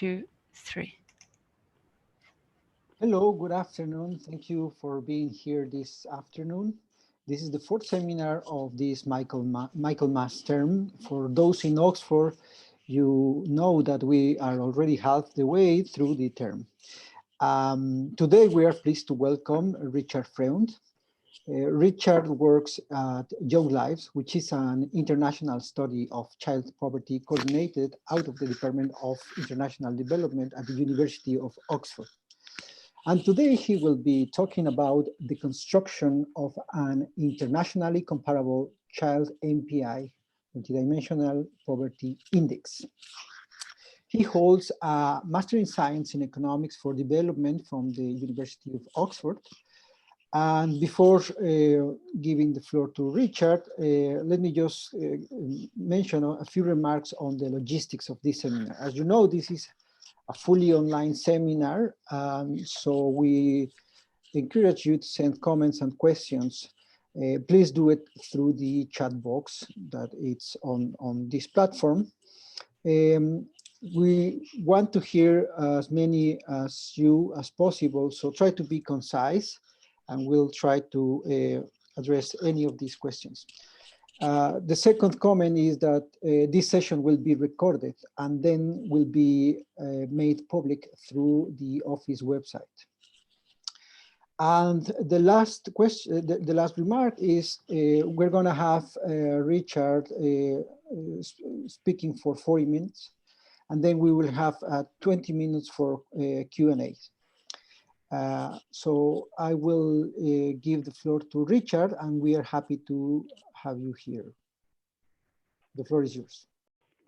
2, 3. Hello, good afternoon. Thank you for being here this afternoon. This is the fourth seminar of this Michaelmas term. For those in Oxford, you know that we are already half the way through the term. Today, we are pleased to welcome Richard Freund. Richard works at Young Lives, which is an international study of child poverty coordinated out of the Department of International Development at the University of Oxford. And today he will be talking about the construction of an internationally comparable Child MPI, Multidimensional Poverty Index. He holds a Master in Science in Economics for Development from the University of Oxford. And before giving the floor to Richard, let me just mention a few remarks on the logistics of this seminar. As you know, this is a fully online seminar, so we encourage you to send comments and questions. Please do it through the chat box that it's on this platform. We want to hear as many as you as possible, so try to be concise, and we'll try to address any of these questions. The second comment is that this session will be recorded and then will be made public through the office website. And the last question, the last remark is we're going to have Richard speaking for 40 minutes, and then we will have 20 minutes for Q&A. So I will give the floor to Richard, and we are happy to have you here. The floor is yours.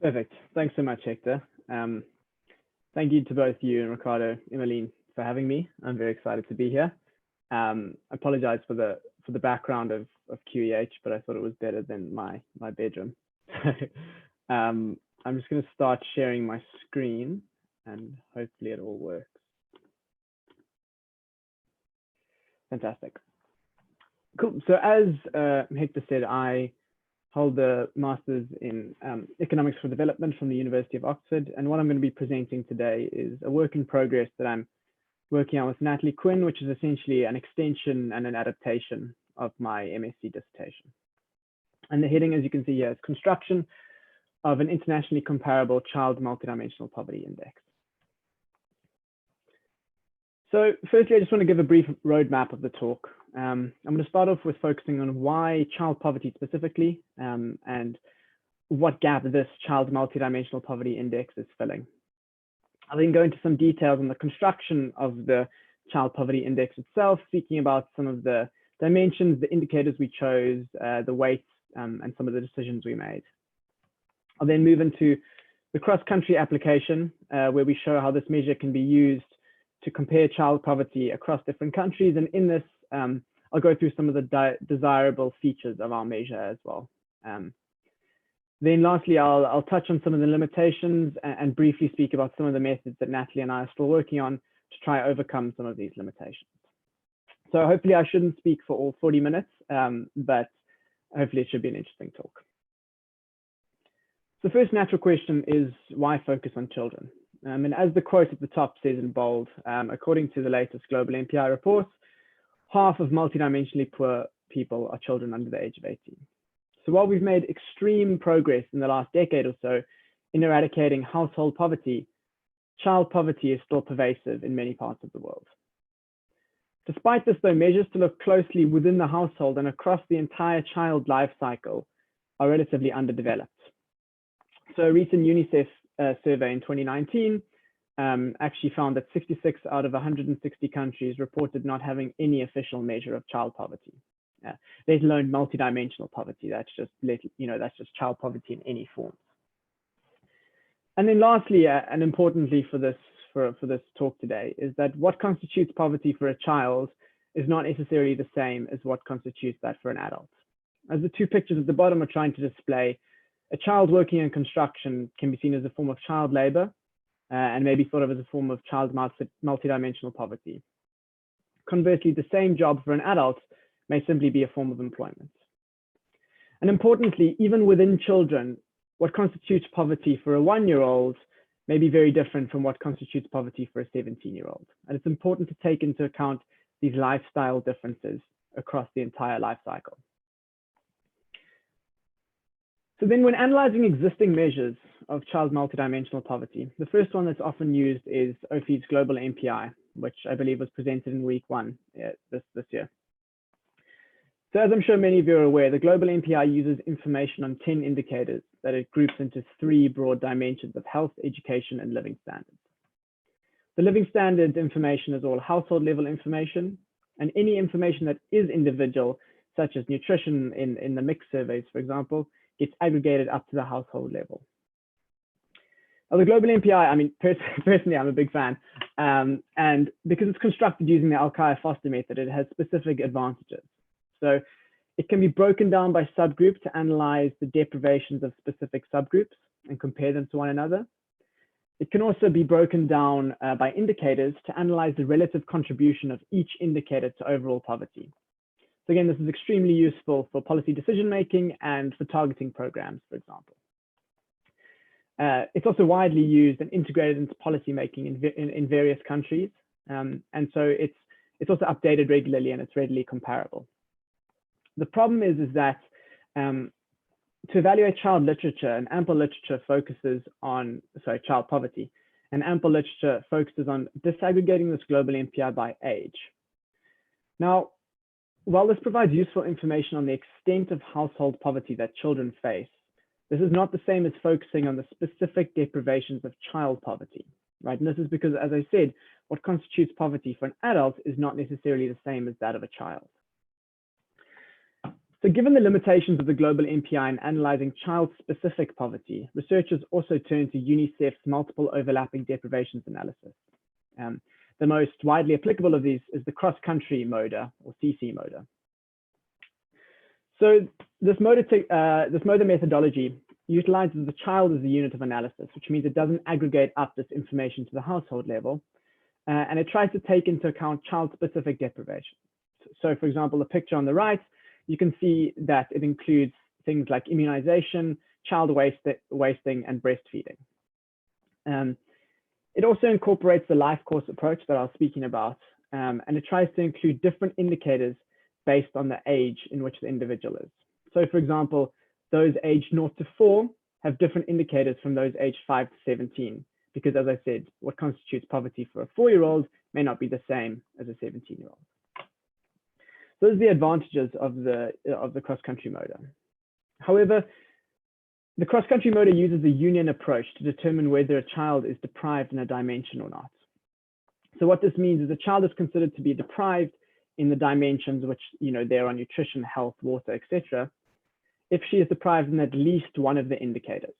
Perfect. Thanks so much, Hector. Thank you to both you and Ricardo, Emmeline, for having me. I'm very excited to be here. I apologize for the background of QEH, but I thought it was better than my bedroom. I'm just going to start sharing my screen, and hopefully it all works. Fantastic. Cool. So as Hector said, I hold the Master's in Economics for Development from the University of Oxford. And what I'm going to be presenting today is a work in progress that I'm working on with Natalie Quinn, which is essentially an extension and an adaptation of my MSc dissertation. And the heading, as you can see here, is Construction of an Internationally Comparable Child Multidimensional Poverty Index. So firstly, I just want to give a brief roadmap of the talk. I'm going to start off with focusing on why child poverty specifically, and what gap this child multidimensional poverty index is filling. I'll then go into some details on the construction of the child poverty index itself, speaking about some of the dimensions, the indicators we chose, the weights, and some of the decisions we made. I'll then move into the cross-country application, where we show how this measure can be used to compare child poverty across different countries. And in this, I'll go through some of the desirable features of our measure as well. Then lastly, I'll touch on some of the limitations and briefly speak about some of the methods that Natalie and I are still working on to try to overcome some of these limitations. So hopefully I shouldn't speak for all 40 minutes, but hopefully it should be an interesting talk. The first natural question is, why focus on children? And as the quote at the top says in bold, according to the latest global MPI reports, half of multidimensionally poor people are children under the age of 18. So while we've made extreme progress in the last decade or so in eradicating household poverty, child poverty is still pervasive in many parts of the world. Despite this, though, measures to look closely within the household and across the entire child life cycle are relatively underdeveloped. So a recent UNICEF survey in 2019 actually found that 66 out of 160 countries reported not having any official measure of child poverty, let alone multidimensional poverty. That's just, that's just child poverty in any form. And then lastly, and importantly for this talk today, is that what constitutes poverty for a child is not necessarily the same as what constitutes that for an adult. As the two pictures at the bottom are trying to display, a child working in construction can be seen as a form of child labor, and maybe thought of as a form of child multidimensional poverty. Conversely, the same job for an adult may simply be a form of employment. And importantly, even within children, what constitutes poverty for a 1-year-old may be very different from what constitutes poverty for a 17-year-old. And it's important to take into account these lifestyle differences across the entire life cycle. So then when analyzing existing measures of child multidimensional poverty, the first one that's often used is OPHI's global MPI, which I believe was presented in week 1 this year. So as I'm sure many of you are aware, the global MPI uses information on 10 indicators that it groups into 3 broad dimensions of health, education, and living standards. The living standards information is all household level information, and any information that is individual, such as nutrition in the mixed surveys, for example, gets aggregated up to the household level. Now, the global MPI, I mean, personally, I'm a big fan. And because it's constructed using the Alkire-Foster method, it has specific advantages. So it can be broken down by subgroup to analyze the deprivations of specific subgroups and compare them to one another. It can also be broken down by indicators to analyze the relative contribution of each indicator to overall poverty. So again, this is extremely useful for policy decision-making and for targeting programs, for example. It's also widely used and integrated into policymaking in various countries. And so it's also updated regularly and it's readily comparable. The problem is that to evaluate child literature, and ample literature focuses on, child poverty, and ample literature focuses on disaggregating this global MPI by age. Now, while this provides useful information on the extent of household poverty that children face, this is not the same as focusing on the specific deprivations of child poverty, right? And this is because, as I said, what constitutes poverty for an adult is not necessarily the same as that of a child. So given the limitations of the global MPI in analyzing child-specific poverty, researchers also turn to UNICEF's multiple overlapping deprivations analysis. The most widely applicable of these is the cross-country MODA, or CC MODA. So this MODA methodology utilizes the child as the unit of analysis, which means it doesn't aggregate up this information to the household level, and it tries to take into account child-specific deprivations. So for example, the picture on the right, you can see that it includes things like immunization, child wasting, and breastfeeding. It also incorporates the life course approach that I was speaking about, and it tries to include different indicators based on the age in which the individual is. So for example, those aged 0 to 4 have different indicators from those aged 5 to 17, because as I said, what constitutes poverty for a 4-year-old may not be the same as a 17-year-old. Those are the advantages of the cross-country MODA. However, the cross-country MODA uses a union approach to determine whether a child is deprived in a dimension or not. So what this means is a child is considered to be deprived in the dimensions which, there are nutrition, health, water, etc., if she is deprived in at least one of the indicators.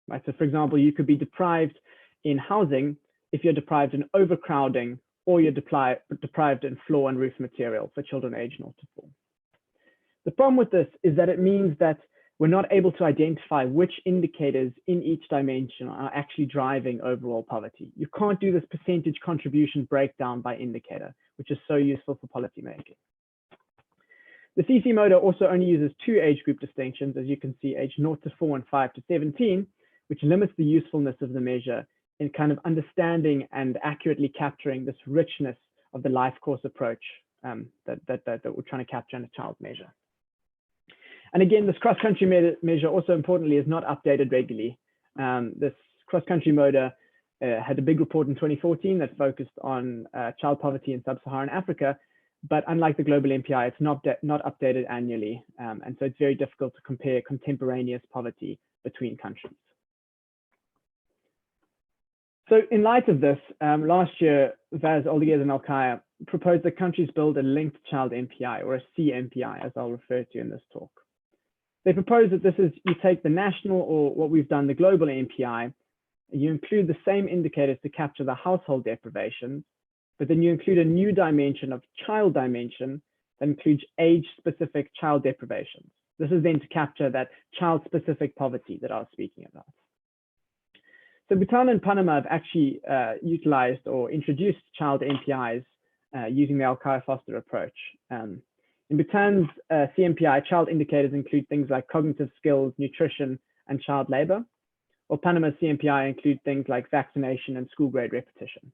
Right? So for example, you could be deprived in housing if you're deprived in overcrowding, or you're deprived in floor and roof material for children aged 0 to 4. The problem with this is that it means that we're not able to identify which indicators in each dimension are actually driving overall poverty. You can't do this percentage contribution breakdown by indicator, which is so useful for policymaking. The CC MODA also only uses 2 age group distinctions, as you can see, age 0 to 4 and 5 to 17, which limits the usefulness of the measure in kind of understanding and accurately capturing this richness of the life course approach that we're trying to capture in a child measure. And again, this cross-country measure also importantly is not updated regularly. This cross-country MODA had a big report in 2014 that focused on child poverty in sub-Saharan Africa, but unlike the global MPI, it's not updated annually. And so it's very difficult to compare contemporaneous poverty between countries. So in light of this, last year, Vaz, Oldiers, and Alkire proposed that countries build a linked child MPI, or a C-MPI, as I'll refer to in this talk. They propose that this is, you take the national, or what we've done, the global MPI, and you include the same indicators to capture the household deprivations, but then you include a new dimension of child dimension that includes age-specific child deprivations. This is then to capture that child-specific poverty that I was speaking about. So Bhutan and Panama have actually utilized or introduced child MPIs using the Alkire-Foster approach. In Bhutan's C-MPI, child indicators include things like cognitive skills, nutrition, and child labor, or Panama C-MPI include things like vaccination and school grade repetition.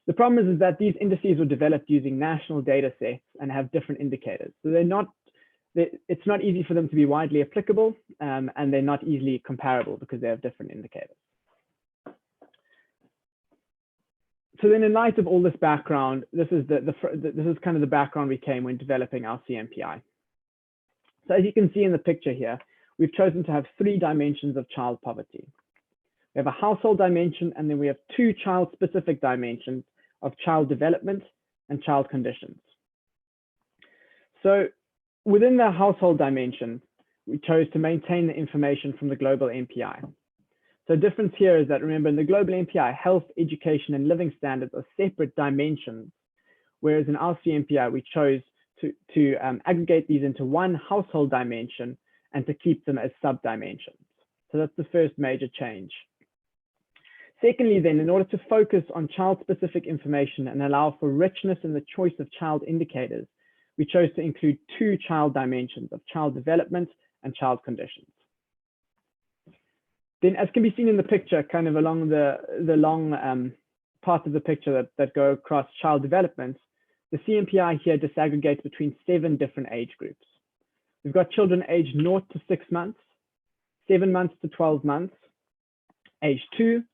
The problem is that these indices were developed using national data sets and have different indicators. So it's not easy for them to be widely applicable, and they're not easily comparable because they have different indicators. So then in light of all this background, this is kind of the background we came when developing our C-MPI. So as you can see in the picture here, we've chosen to have 3 dimensions of child poverty. We have a household dimension, and then we have 2 child-specific dimensions of child development and child conditions. So within the household dimension, we chose to maintain the information from the global MPI. So the difference here is that, remember, in the global MPI, health, education, and living standards are separate dimensions, whereas in our C-MPI, we chose to aggregate these into one household dimension and to keep them as sub-dimensions. So that's the first major change. Secondly, then, in order to focus on child-specific information and allow for richness in the choice of child indicators, we chose to include 2 child dimensions of child development and child conditions. Then, as can be seen in the picture, kind of along the long parts of the picture that go across child development, the C-MPI here disaggregates between 7 different age groups. We've got children aged 0 to 6 months, 7 months to 12 months, age 2,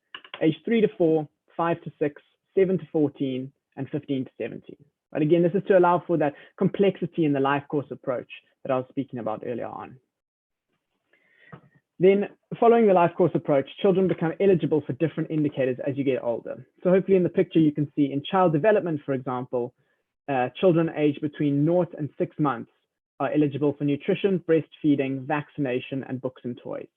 age 3 to 4, 5 to 6, 7 to 14, and 15 to 17. But again, this is to allow for that complexity in the life course approach that I was speaking about earlier on. Then, following the life course approach, children become eligible for different indicators as you get older. So hopefully in the picture you can see in child development, for example, children aged between 0 and 6 months are eligible for nutrition, breastfeeding, vaccination, and books and toys.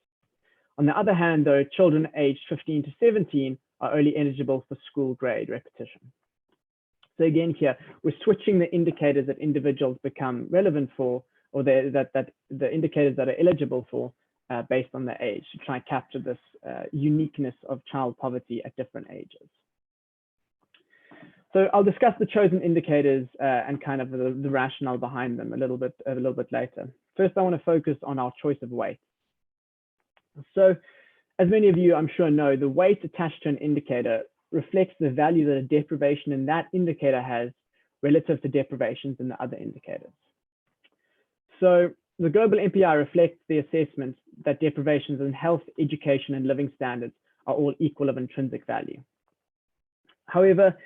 On the other hand, though, children aged 15 to 17 are only eligible for school grade repetition. So again, here, we're switching the indicators that individuals become relevant for, or the indicators that are eligible for based on their age, to try and capture this uniqueness of child poverty at different ages. So I'll discuss the chosen indicators and kind of the rationale behind them a little bit later. First, I want to focus on our choice of weight. So as many of you, I'm sure, know, the weight attached to an indicator reflects the value that a deprivation in that indicator has relative to deprivations in the other indicators. So the global MPI reflects the assessment that deprivations in health, education, and living standards are all equal of intrinsic value. However,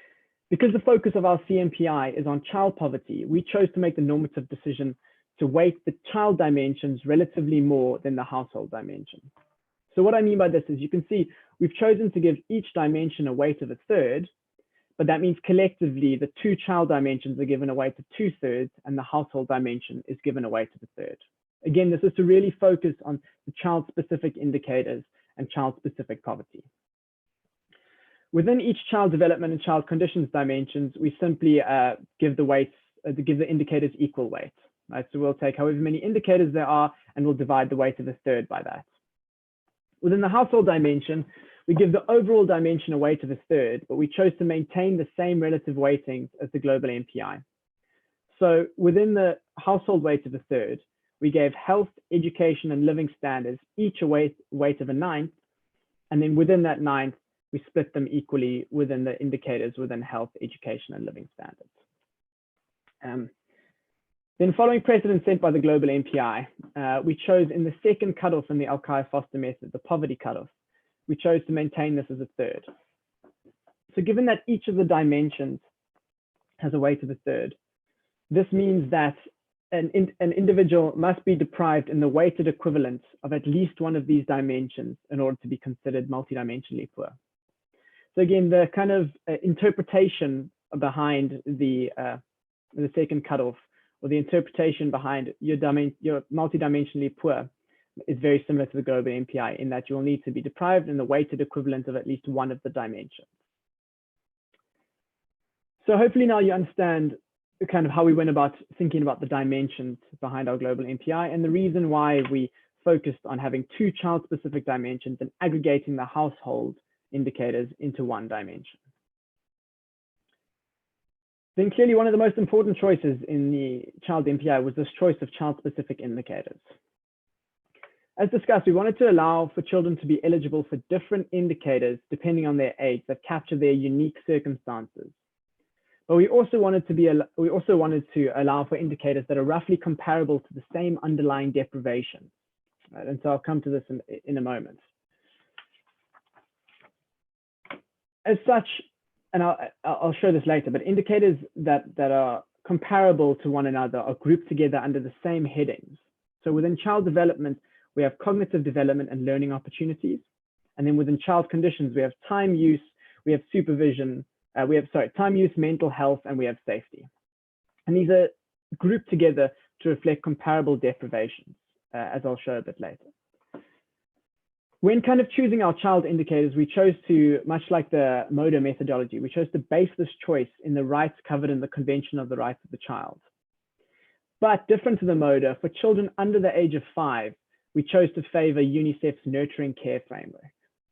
because the focus of our C-MPI is on child poverty, we chose to make the normative decision to weight the child dimensions relatively more than the household dimension. So what I mean by this is, you can see we've chosen to give each dimension a weight of 1/3, but that means collectively the 2 child dimensions are given a weight of 2/3 and the household dimension is given a weight of 1/3. Again, this is to really focus on the child-specific indicators and child-specific poverty. Within each child development and child conditions dimensions, we simply give the indicators equal weight. Right? So we'll take however many indicators there are and we'll divide the weight of 1/3 by that. Within the household dimension, we give the overall dimension a weight of 1/3, but we chose to maintain the same relative weightings as the global MPI. So within the household weight of 1/3, we gave health, education, and living standards each a weight of 1/9, and then within that 1/9, we split them equally within the indicators within health, education, and living standards. Then following precedent set by the global MPI, we chose in the second cutoff in the Alkire-Foster method, the poverty cutoff, we chose to maintain this as 1/3. So given that each of the dimensions has a weight of 1/3, this means that an individual must be deprived in the weighted equivalent of at least one of these dimensions in order to be considered multidimensionally poor. So again, the kind of interpretation behind the second cutoff, or the interpretation behind you're multidimensionally poor, is very similar to the global MPI in that you'll need to be deprived in the weighted equivalent of at least one of the dimensions. So hopefully now you understand kind of how we went about thinking about the dimensions behind our global MPI and the reason why we focused on having 2 child-specific dimensions and aggregating the household indicators into one dimension. Then clearly one of the most important choices in the child MPI was this choice of child-specific indicators. As discussed, we wanted to allow for children to be eligible for different indicators depending on their age that capture their unique circumstances. But we also wanted to allow for indicators that are roughly comparable to the same underlying deprivation. Right? And so I'll come to this in a moment. As such, and I'll show this later, but indicators that are comparable to one another are grouped together under the same headings. So within child development, we have cognitive development and learning opportunities. And then within child conditions, we have time use, we have supervision, time use, mental health, and we have safety. And these are grouped together to reflect comparable deprivations, as I'll show a bit later. When kind of choosing our child indicators, we chose to, much like the MODA methodology, we chose to base this choice in the rights covered in the Convention of the Rights of the Child. But different to the MODA, for children under the age of 5, we chose to favor UNICEF's nurturing care framework.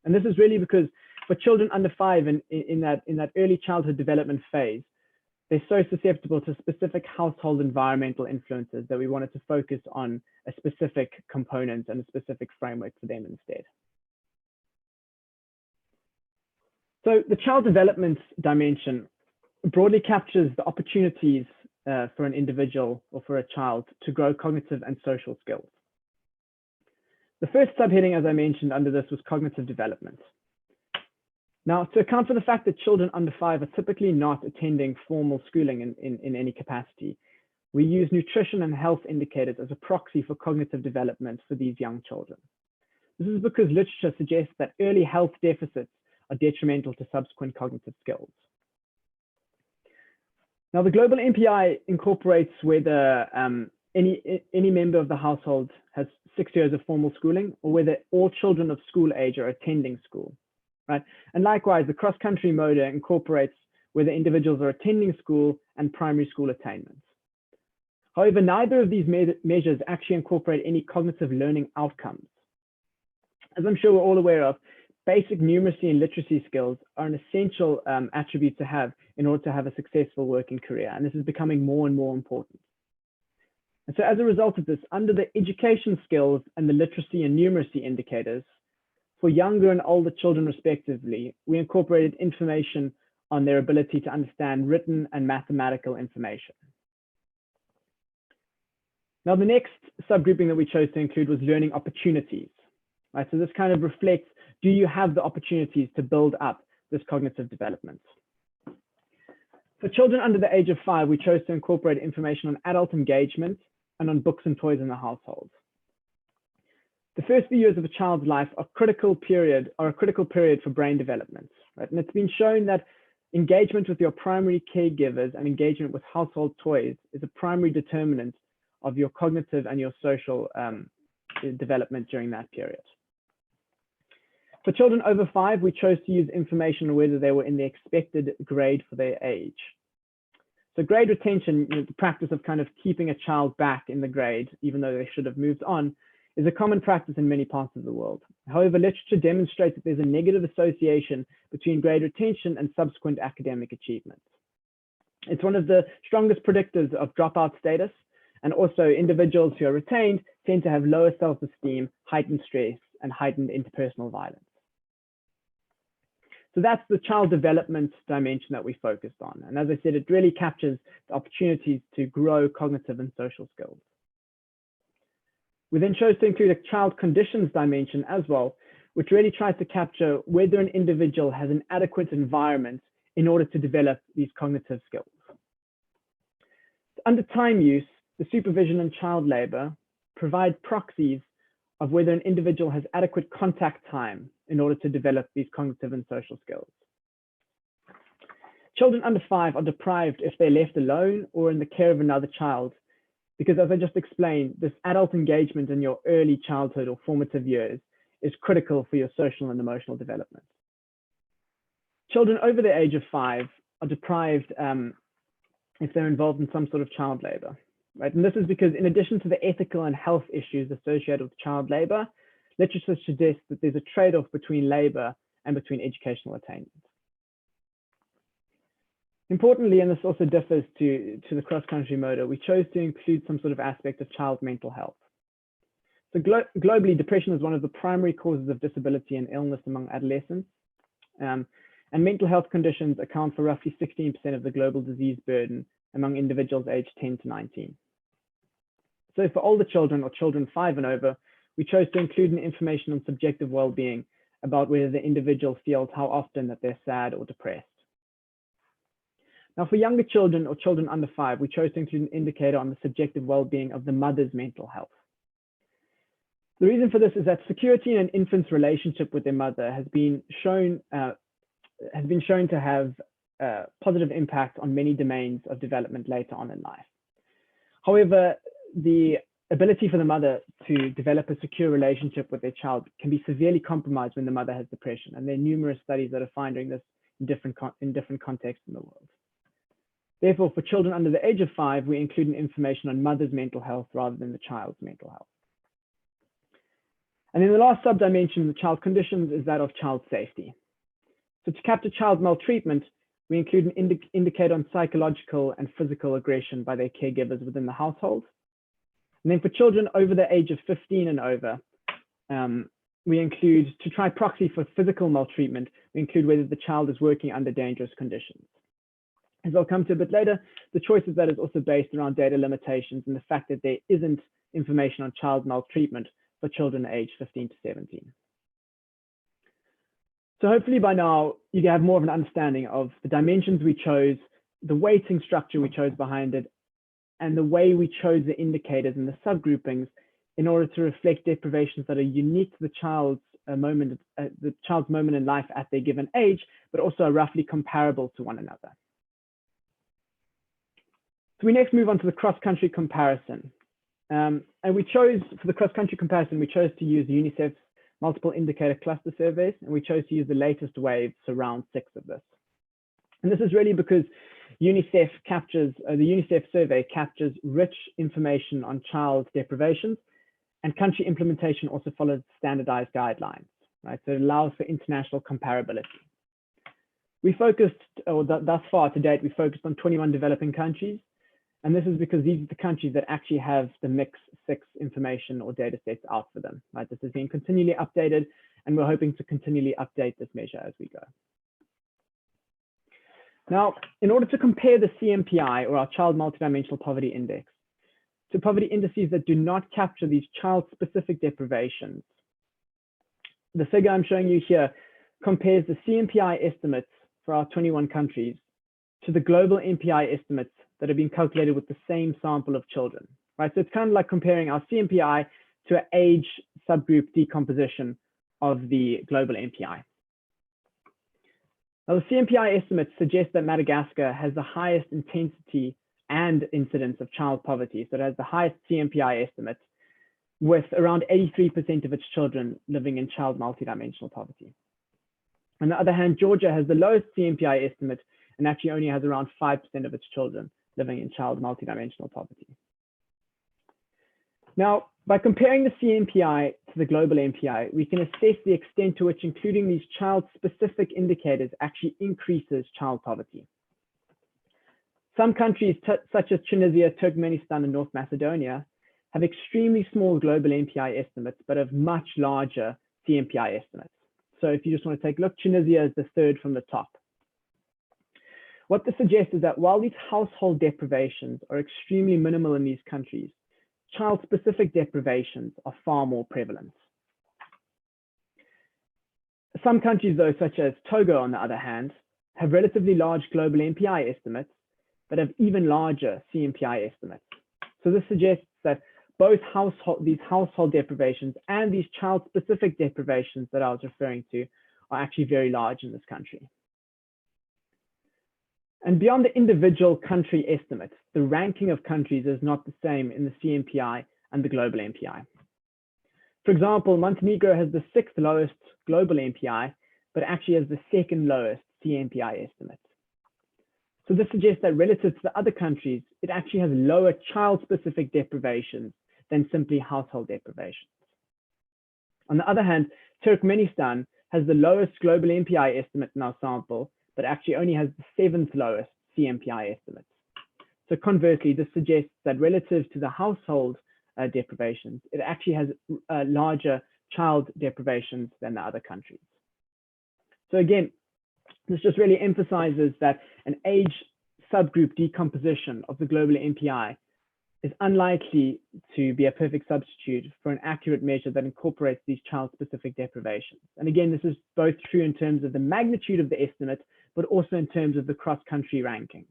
And this is really because for children under 5 in that early childhood development phase, they're so susceptible to specific household environmental influences that we wanted to focus on a specific component and a specific framework for them instead. So the child development dimension broadly captures the opportunities for an individual or for a child to grow cognitive and social skills. The first subheading, as I mentioned under this, was cognitive development. Now, to account for the fact that children under 5 are typically not attending formal schooling in any capacity, we use nutrition and health indicators as a proxy for cognitive development for these young children. This is because literature suggests that early health deficits are detrimental to subsequent cognitive skills. Now, the global MPI incorporates whether any member of the household has 6 years of formal schooling or whether all children of school age are attending school, right? And likewise, the cross-country MODA incorporates whether individuals are attending school and primary school attainment. However, neither of these measures actually incorporate any cognitive learning outcomes. As I'm sure we're all aware of, basic numeracy and literacy skills are an essential attribute to have in order to have a successful working career, and this is becoming more and more important. And so as a result of this, under the education skills and the literacy and numeracy indicators, for younger and older children respectively, we incorporated information on their ability to understand written and mathematical information. Now, the next subgrouping that we chose to include was learning opportunities. Right? So this kind of reflects, do you have the opportunities to build up this cognitive development? For children under the age of 5, we chose to incorporate information on adult engagement and on books and toys in the household. The first few years of a child's life are a critical period for brain development, right? And it's been shown that engagement with your primary caregivers and engagement with household toys is a primary determinant of your cognitive and your social development during that period. For children over 5, we chose to use information on whether they were in the expected grade for their age. So grade retention, the practice of kind of keeping a child back in the grade, even though they should have moved on, is a common practice in many parts of the world. However, literature demonstrates that there's a negative association between grade retention and subsequent academic achievement. It's one of the strongest predictors of dropout status, and also individuals who are retained tend to have lower self-esteem, heightened stress, and heightened interpersonal violence. So that's the child development dimension that we focused on. And as I said, it really captures the opportunities to grow cognitive and social skills. We then chose to include a child conditions dimension as well, which really tries to capture whether an individual has an adequate environment in order to develop these cognitive skills. Under time use, the supervision and child labor provide proxies of whether an individual has adequate contact time in order to develop these cognitive and social skills. Children under 5 are deprived if they're left alone or in the care of another child, because as I just explained, this adult engagement in your early childhood or formative years is critical for your social and emotional development. Children over the age of 5 are deprived if they're involved in some sort of child labor. Right? And this is because in addition to the ethical and health issues associated with child labor, literature suggests that there's a trade-off between labor and between educational attainment. Importantly, and this also differs to the cross-country MODA, we chose to include some sort of aspect of child mental health. So globally, depression is one of the primary causes of disability and illness among adolescents. And mental health conditions account for roughly 16% of the global disease burden among individuals aged 10 to 19. So for older children or children 5 and over, we chose to include information on subjective well-being about whether the individual feels how often that they're sad or depressed. Now for younger children or children under 5, we chose to include an indicator on the subjective well-being of the mother's mental health. The reason for this is that security in an infant's relationship with their mother has been shown to have a positive impact on many domains of development later on in life. However, the ability for the mother to develop a secure relationship with their child can be severely compromised when the mother has depression, and there are numerous studies that are finding this in different contexts in the world. Therefore, for children under the age of 5, we include information on mother's mental health rather than the child's mental health. And then the last subdimension of the child conditions is that of child safety. So to capture child maltreatment, we include an indicator on psychological and physical aggression by their caregivers within the household. And then for children over the age of 15 and over, we include, to try proxy for physical maltreatment, we include whether the child is working under dangerous conditions. As I'll come to a bit later, the choice of that is also based around data limitations and the fact that there isn't information on child maltreatment for children aged 15 to 17. So hopefully by now you have more of an understanding of the dimensions we chose, the weighting structure we chose behind it, and the way we chose the indicators and the subgroupings in order to reflect deprivations that are unique to the child's moment in life at their given age, but also are roughly comparable to one another. So we next move on to the cross-country comparison. And we chose, for the cross-country comparison, we chose to use UNICEF's multiple indicator cluster surveys, and we chose to use the latest wave, so round 6 of this. And this is really because UNICEF captures, the UNICEF survey captures rich information on child deprivations, and country implementation also follows standardized guidelines, right? So it allows for international comparability. We focused, or thus far to date, we focused on 21 developing countries. And this is because these are the countries that actually have the mix 6 information or data sets out for them, right? This is being continually updated, and we're hoping to continually update this measure as we go. Now, in order to compare the C-MPI, or our Child Multidimensional Poverty Index, to poverty indices that do not capture these child-specific deprivations, the figure I'm showing you here compares the C-MPI estimates for our 21 countries to the global MPI estimates that have been calculated with the same sample of children, right? So it's kind of like comparing our C-MPI to an age subgroup decomposition of the global MPI. Now, the C-MPI estimates suggest that Madagascar has the highest intensity and incidence of child poverty. So it has the highest C-MPI estimates, with around 83% of its children living in child multidimensional poverty. On the other hand, Georgia has the lowest C-MPI estimate and actually only has around 5% of its children living in child multidimensional poverty. Now, by comparing the C-MPI to the global MPI, we can assess the extent to which including these child-specific indicators actually increases child poverty. Some countries, such as Tunisia, Turkmenistan, and North Macedonia, have extremely small global MPI estimates, but have much larger C-MPI estimates. So if you just want to take a look, Tunisia is the 3rd from the top. What this suggests is that while these household deprivations are extremely minimal in these countries, child-specific deprivations are far more prevalent. Some countries, though, such as Togo, on the other hand, have relatively large global MPI estimates, but have even larger C-MPI estimates. So this suggests that both these household deprivations and these child-specific deprivations that I was referring to are actually very large in this country. And beyond the individual country estimates, the ranking of countries is not the same in the C-MPI and the global MPI. For example, Montenegro has the 6th lowest global MPI, but actually has the 2nd lowest C-MPI estimate. So this suggests that relative to the other countries, it actually has lower child-specific deprivations than simply household deprivations. On the other hand, Turkmenistan has the lowest global MPI estimate in our sample, but actually only has the 7th lowest C-MPI estimate. So conversely, this suggests that relative to the household deprivations, it actually has larger child deprivations than the other countries. So again, this just really emphasizes that an age subgroup decomposition of the global MPI is unlikely to be a perfect substitute for an accurate measure that incorporates these child-specific deprivations. And again, this is both true in terms of the magnitude of the estimate, but also in terms of the cross-country rankings.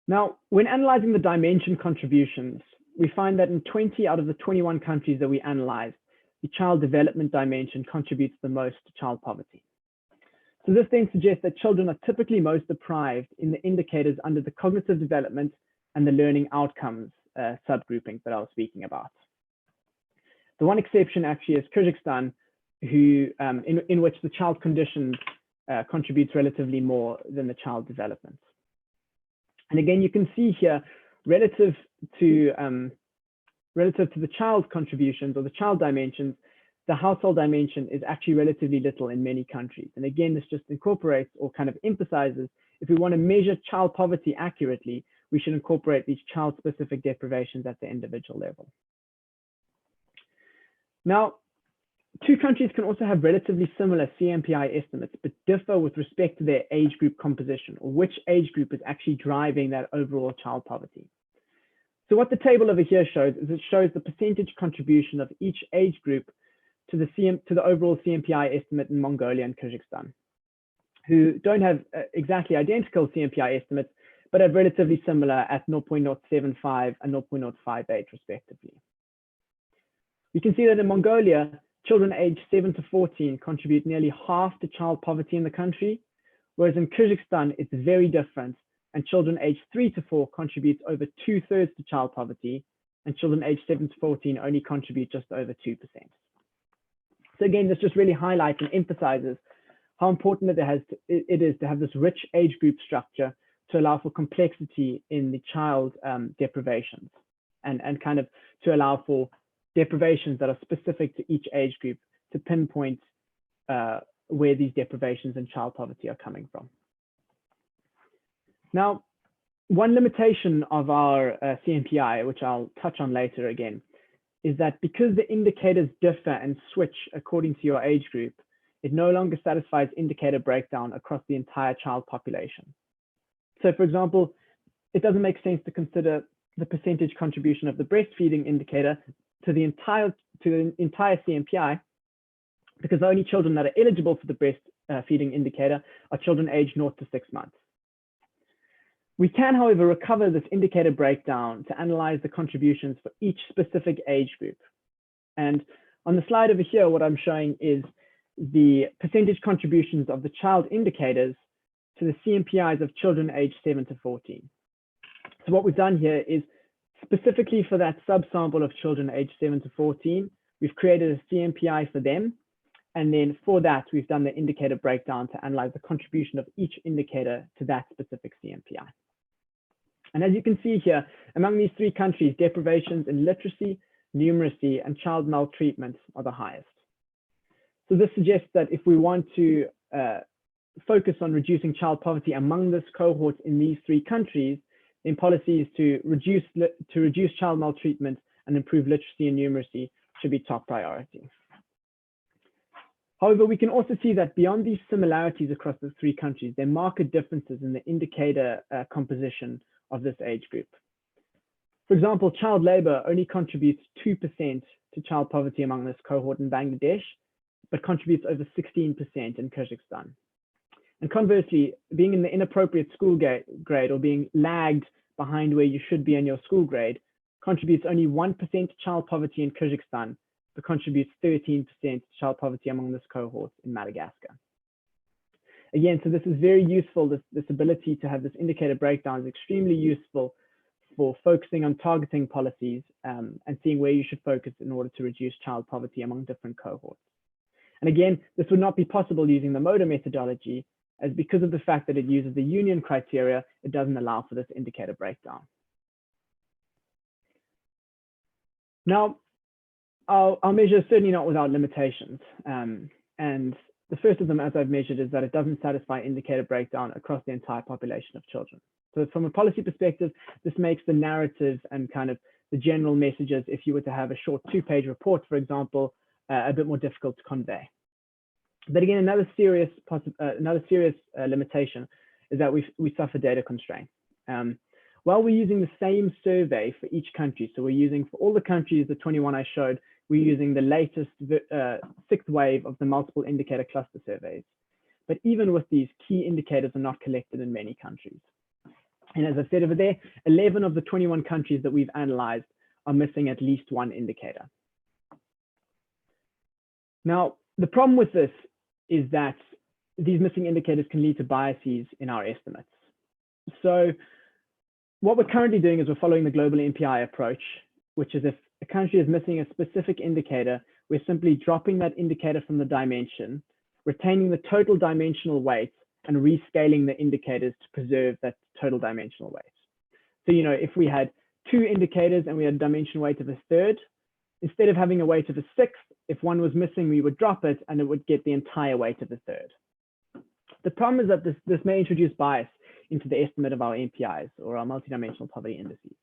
Now, when analyzing the dimension contributions, we find that in 20 out of the 21 countries that we analyzed, the child development dimension contributes the most to child poverty. So this then suggests that children are typically most deprived in the indicators under the cognitive development and the learning outcomes subgroupings that I was speaking about. The one exception actually is Kyrgyzstan, who, in which the child conditions contributes relatively more than the child development. And again, you can see here, relative to the child contributions or the child dimensions, the household dimension is actually relatively little in many countries. And again, this just incorporates or kind of emphasizes, if we want to measure child poverty accurately, we should incorporate these child-specific deprivations at the individual level. Now, two countries can also have relatively similar C-MPI estimates, but differ with respect to their age group composition, or which age group is actually driving that overall child poverty. So what the table over here shows is it shows the percentage contribution of each age group to the overall C-MPI estimate in Mongolia and Kyrgyzstan, who don't have exactly identical C-MPI estimates, but are relatively similar at 0.075 and 0.058 respectively. You can see that in Mongolia, children aged 7 to 14 contribute nearly half to child poverty in the country, whereas in Kyrgyzstan, it's very different, and children aged 3 to 4 contribute over 2/3 to child poverty, and children aged 7 to 14 only contribute just over 2%. So again, this just really highlights and emphasizes how important it is to have this rich age group structure to allow for complexity in the child deprivations and kind of to allow for deprivations that are specific to each age group to pinpoint where these deprivations and child poverty are coming from. Now, one limitation of our C-MPI, which I'll touch on later again, is that because the indicators differ and switch according to your age group, it no longer satisfies indicator breakdown across the entire child population. So for example, it doesn't make sense to consider the percentage contribution of the breastfeeding indicator to the entire C-MPI, because the only children that are eligible for the breastfeeding indicator are children aged 0 to 6 months. We can, however, recover this indicator breakdown to analyze the contributions for each specific age group. And on the slide over here, what I'm showing is the percentage contributions of the child indicators to the C-MPIs of children aged 7 to 14. So what we've done here is specifically for that subsample of children aged 7 to 14, we've created a C-MPI for them. And then for that, we've done the indicator breakdown to analyze the contribution of each indicator to that specific C-MPI. And as you can see here, among these three countries, deprivations in literacy, numeracy, and child maltreatment are the highest. So this suggests that if we want to focus on reducing child poverty among this cohort in these three countries, then policies to reduce child maltreatment and improve literacy and numeracy should be top priority. However, we can also see that beyond these similarities across the three countries, there are marked differences in the indicator composition of this age group. For example, child labor only contributes 2% to child poverty among this cohort in Bangladesh, but contributes over 16% in Kyrgyzstan. And conversely, being in the inappropriate school grade or being lagged behind where you should be in your school grade contributes only 1% to child poverty in Kyrgyzstan, but contributes 13% to child poverty among this cohort in Madagascar. Again, so this is very useful. This ability to have this indicator breakdown is extremely useful for focusing on targeting policies and seeing where you should focus in order to reduce child poverty among different cohorts. And again, this would not be possible using the MODA methodology, as because of the fact that it uses the union criteria, it doesn't allow for this indicator breakdown. Now, our measure is certainly not without limitations. And The first of them, as I've measured, is that it doesn't satisfy indicator breakdown across the entire population of children. So from a policy perspective, this makes the narrative and kind of the general messages, if you were to have a short 2-page report, for example, a bit more difficult to convey. But again, another serious limitation is that we suffer data constraint. While we're using the same survey for each country, so we're using for all the countries, the 21 I showed, we're using the latest 6th wave of the multiple indicator cluster surveys. But even with these, key indicators are not collected in many countries. And as I said over there, 11 of the 21 countries that we've analyzed are missing at least one indicator. Now, the problem with this is that these missing indicators can lead to biases in our estimates. So what we're currently doing is we're following the global MPI approach, which is if a country is missing a specific indicator, we're simply dropping that indicator from the dimension, retaining the total dimensional weight, and rescaling the indicators to preserve that total dimensional weight. So, you know, if we had 2 indicators and we had a dimension weight of a 1/3, instead of having a weight of a 1/6, if one was missing, we would drop it and it would get the entire weight of a 1/3. The problem is that this may introduce bias into the estimate of our MPIs, or our multidimensional poverty indices.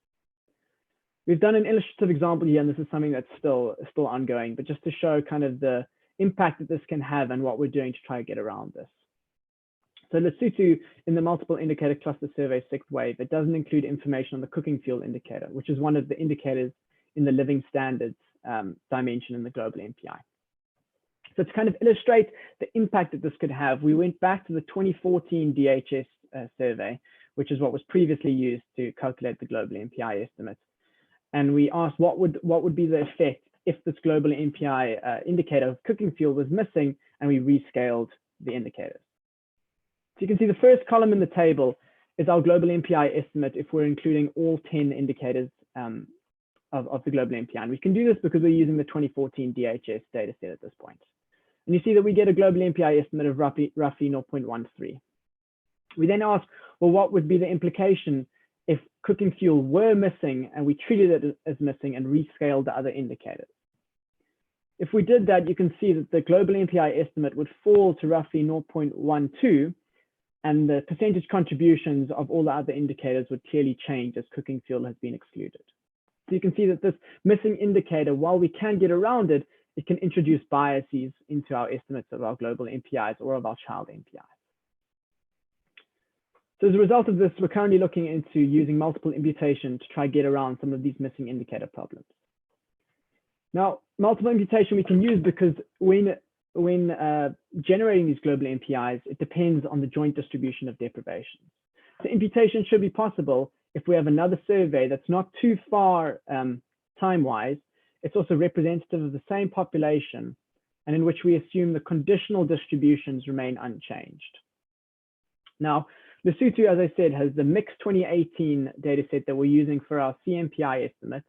We've done an illustrative example here, and this is something that's still ongoing, but just to show kind of the impact that this can have and what we're doing to try to get around this. So Lesotho, in the multiple indicator cluster survey 6th wave, it doesn't include information on the cooking fuel indicator, which is one of the indicators in the living standards dimension in the global MPI. So to kind of illustrate the impact that this could have, we went back to the 2014 DHS survey, which is what was previously used to calculate the global MPI estimates. And we asked what would be the effect if this global MPI indicator of cooking fuel was missing, and we rescaled the indicators. So you can see the first column in the table is our global MPI estimate if we're including all 10 indicators of the global MPI. And we can do this because we're using the 2014 DHS data set at this point. And you see that we get a global MPI estimate of roughly 0.13. We then ask, well, what would be the implication if cooking fuel were missing and we treated it as missing and rescaled the other indicators? If we did that, you can see that the global MPI estimate would fall to roughly 0.12, and the percentage contributions of all the other indicators would clearly change as cooking fuel has been excluded. So you can see that this missing indicator, while we can get around it, it can introduce biases into our estimates of our global MPIs or of our child MPIs. So as a result of this, we're currently looking into using multiple imputation to try to get around some of these missing indicator problems. Now, multiple imputation we can use because when generating these global MPIs, it depends on the joint distribution of deprivations. So imputation should be possible if we have another survey that's not too far time-wise. It's also representative of the same population, and in which we assume the conditional distributions remain unchanged. Now, Lesotho, as I said, has the mixed 2018 data set that we're using for our C-MPI estimates,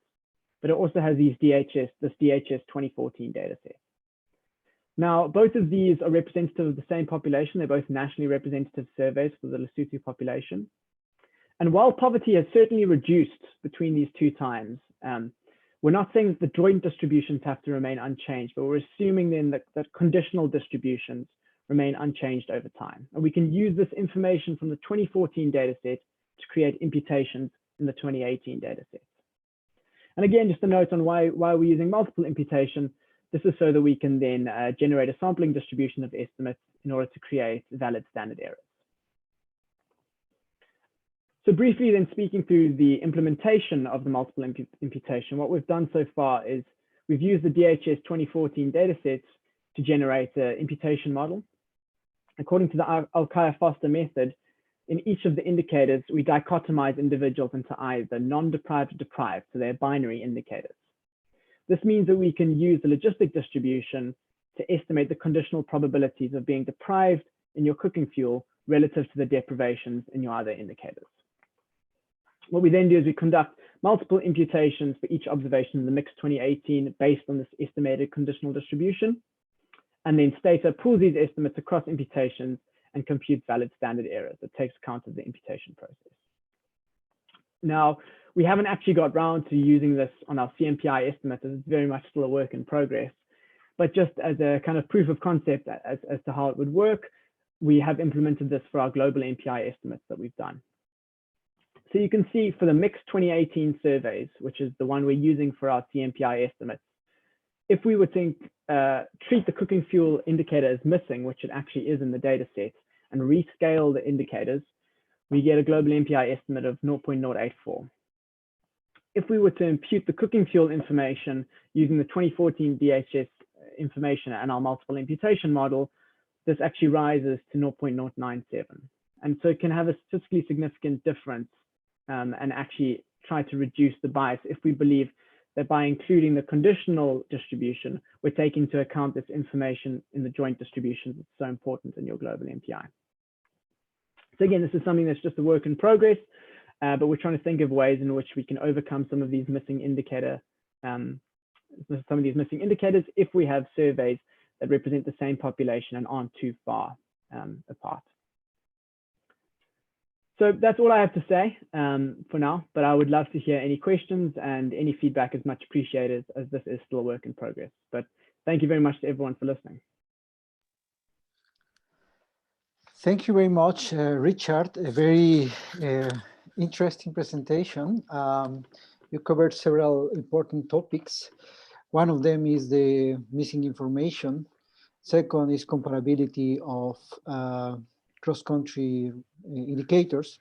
but it also has this DHS 2014 data set. Now, both of these are representative of the same population. They're both nationally representative surveys for the Lesotho population. And while poverty has certainly reduced between these two times, we're not saying that the joint distributions have to remain unchanged, but we're assuming then that conditional distributions remain unchanged over time. And we can use this information from the 2014 data set to create imputations in the 2018 data set. And again, just a note on why we're using multiple imputation. This is so that we can then generate a sampling distribution of estimates in order to create valid standard errors. So briefly then, speaking through the implementation of the multiple imputation, what we've done so far is we've used the DHS 2014 datasets to generate an imputation model. According to the Alkire-Foster method, in each of the indicators, we dichotomize individuals into either non-deprived or deprived, so they're binary indicators. This means that we can use the logistic distribution to estimate the conditional probabilities of being deprived in your cooking fuel relative to the deprivations in your other indicators. What we then do is we conduct multiple imputations for each observation in the mixed 2018 based on this estimated conditional distribution. And then Stata pulls these estimates across imputations and computes valid standard errors that takes account of the imputation process. Now, we haven't actually got round to using this on our C-MPI estimates, as it's very much still a work in progress. But just as a kind of proof of concept as to how it would work, we have implemented this for our global MPI estimates that we've done. So you can see for the mixed 2018 surveys, which is the one we're using for our C-MPI estimates, if we were to treat the cooking fuel indicator as missing, which it actually is in the data set, and rescale the indicators, we get a global MPI estimate of 0.084. If we were to impute the cooking fuel information using the 2014 DHS information and our multiple imputation model, this actually rises to 0.097. And so it can have a statistically significant difference and actually try to reduce the bias if we believe that by including the conditional distribution, we're taking into account this information in the joint distributions that's so important in your global MPI. So again, this is something that's just a work in progress, but we're trying to think of ways in which we can overcome some of these missing indicators if we have surveys that represent the same population and aren't too far apart. So that's all I have to say for now, but I would love to hear any questions, and any feedback is much appreciated, as this is still a work in progress. But thank you very much to everyone for listening. Thank you very much, Richard. A very interesting presentation. You covered several important topics. One of them is the missing information. Second is comparability of cross-country indicators.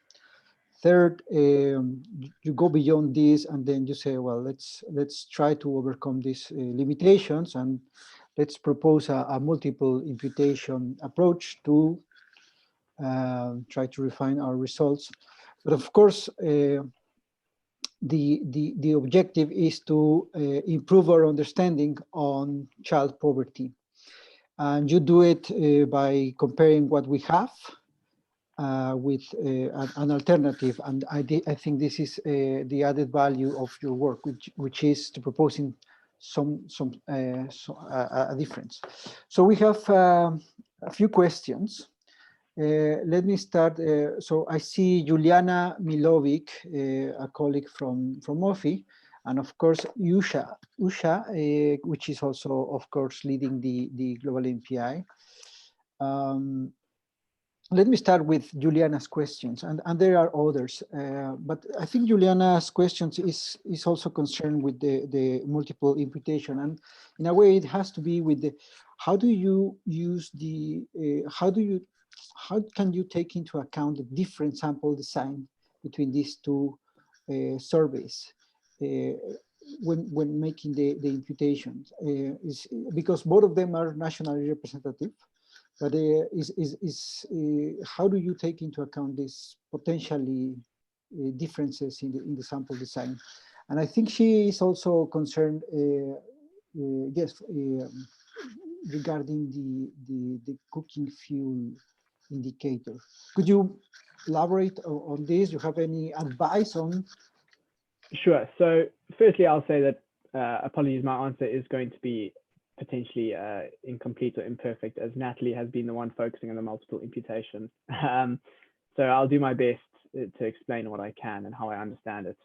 Third, you go beyond this, and then you say, well, let's try to overcome these limitations, and let's propose a multiple imputation approach to try to refine our results. But of course, the objective is to improve our understanding on child poverty. And you do it by comparing what we have with an alternative. And I think this is the added value of your work, which is to proposing a difference. So we have a few questions. Let me start. So I see Juliana Milovic, a colleague from OPHI, and of course Usha, which is also, of course, leading the global MPI. Let me start with Juliana's questions, and there are others, but I think Juliana's questions is also concerned with the multiple imputation, and in a way it has to be with the how do you use the how can you take into account the different sample design between these two surveys when making the imputations? Because both of them are nationally representative, but how do you take into account these potentially differences in the sample design? And I think she is also concerned, yes, regarding the cooking fuel indicator. Could you elaborate on this? Do you have any advice on? Sure. So firstly, I'll say that apologies, my answer is going to be potentially incomplete or imperfect, as Natalie has been the one focusing on the multiple imputation. So I'll do my best to explain what I can and how I understand it.